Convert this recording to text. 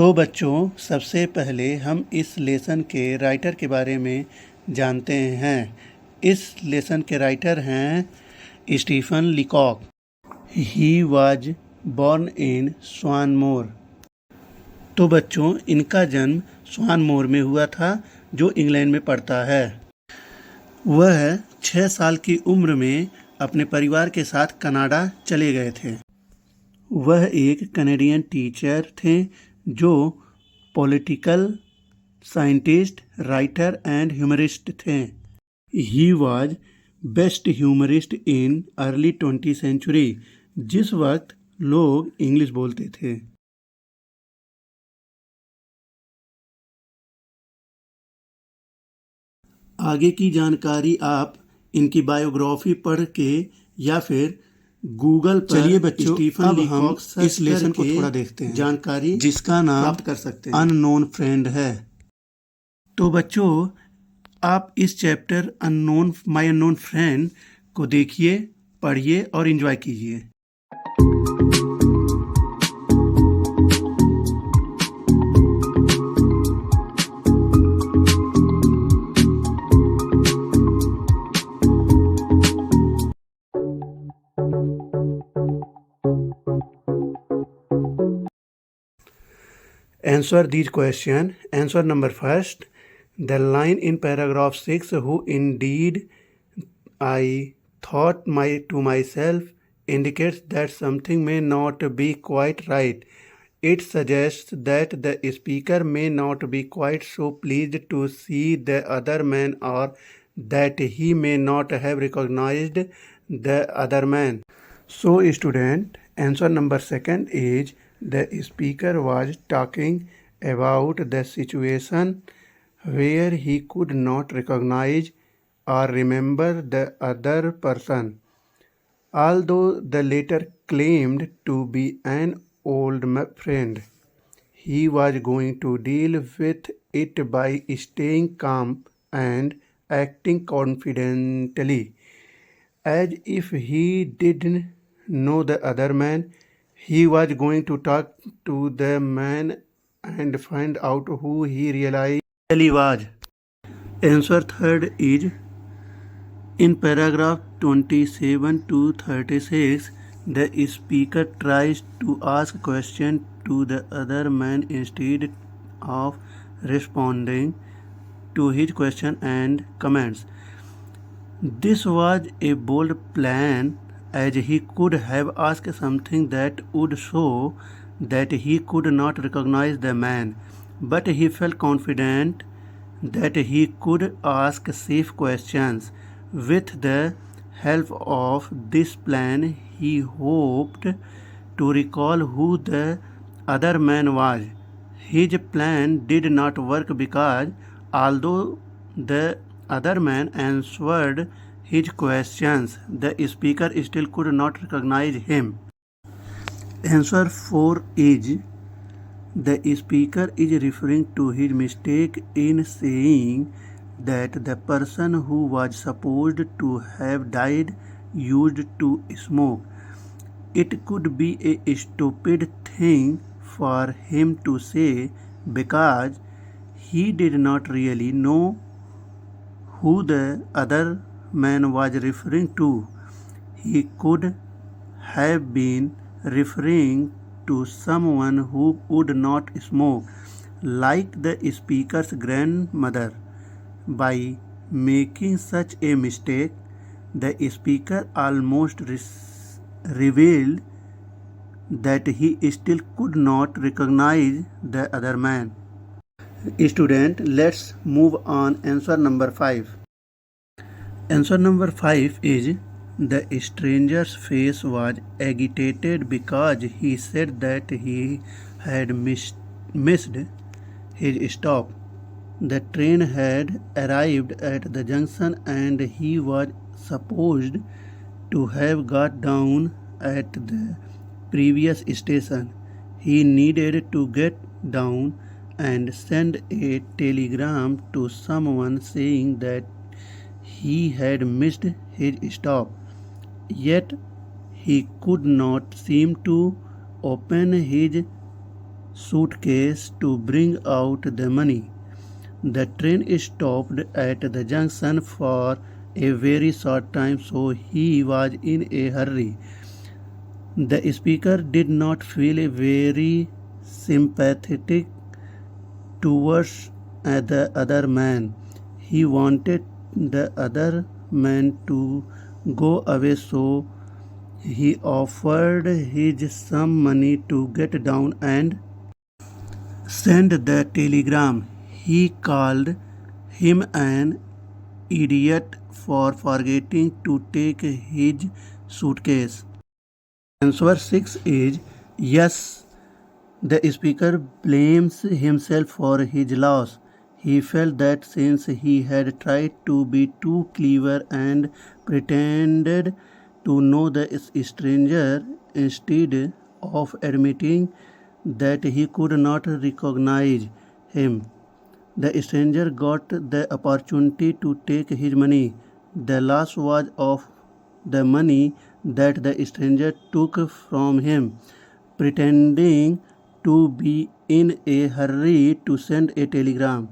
तो बच्चों, सबसे पहले हम इस लेसन के राइटर के बारे में जानते हैं। इस लेसन के राइटर हैं Stephen Leacock. He was born in Swanmore. तो बच्चों, इनका जन्म स्वानमोर में हुआ था, जो इंग्लैंड में पड़ता है। वह 6 साल की उम्र में अपने परिवार के साथ कनाडा चले गए थे। वह एक कैनेडियन टीचर थे जो political scientist, writer and humorist थे। He was best humorist in early 20th century, जिस वक्त लोग इंग्लिश बोलते थे। आगे की जानकारी आप इनकी बायोग्राफी पढ़ के या फिर गूगल पर चलिए बच्चों, स्टीफन अब लीकॉक हम सर्च इस लेसन को करके थोड़ा देखते हैं, जानकारी जिसका नाम प्राप्त कर सकते हैं। अननोन फ्रेंड है। तो बच्चों, आप इस चैप्टर माय अननोन फ्रेंड को देखिए, पढ़िए और एंजॉय कीजिए। Answer these questions. Answer number first. The line in paragraph 6, who indeed I thought to myself, indicates that something may not be quite right. It suggests that the speaker may not be quite so pleased to see the other man, or that he may not have recognized the other man. So student, answer number second is the speaker was talking about the situation where he could not recognize or remember the other person. Although the latter claimed to be an old friend, he was going to deal with it by staying calm and acting confidently, as if he didn't know the other man. He was going to talk to the man and find out who he really was. Answer third is, in paragraph 27 to 36, the speaker tries to ask question to the other man instead of responding to his question and comments. This was a bold plan, as he could have asked something that would show that he could not recognize the man, but he felt confident that he could ask safe questions. With the help of this plan, he hoped to recall who the other man was. His plan did not work because, although the other man answered his questions, the speaker still could not recognize him. Answer 4 is, the speaker is referring to his mistake in saying that the person who was supposed to have died used to smoke. It could be a stupid thing for him to say, because he did not really know who the other man was referring to. He could have been referring to someone who would not smoke, like the speaker's grandmother. By making such a mistake, the speaker almost revealed that he still could not recognize the other man. Student, let's move on. Answer number 5. Answer number 5 is, the stranger's face was agitated because he said that he had missed his stop. The train had arrived at the junction and he was supposed to have got down at the previous station. He needed to get down and send a telegram to someone saying that he had missed his stop. Yet he could not seem to open his suitcase to bring out the money. The train stopped at the junction for a very short time, so he was in a hurry. The speaker did not feel very sympathetic towards the other man. He wanted the other man to go away, so he offered his some money to get down and send the telegram. He called him an idiot for forgetting to take his suitcase. Answer 6 is yes. The speaker blames himself for his loss. He felt that since he had tried to be too clever and pretended to know the stranger instead of admitting that he could not recognize him, the stranger got the opportunity to take his money. The loss was of the money that the stranger took from him, pretending to be in a hurry to send a telegram.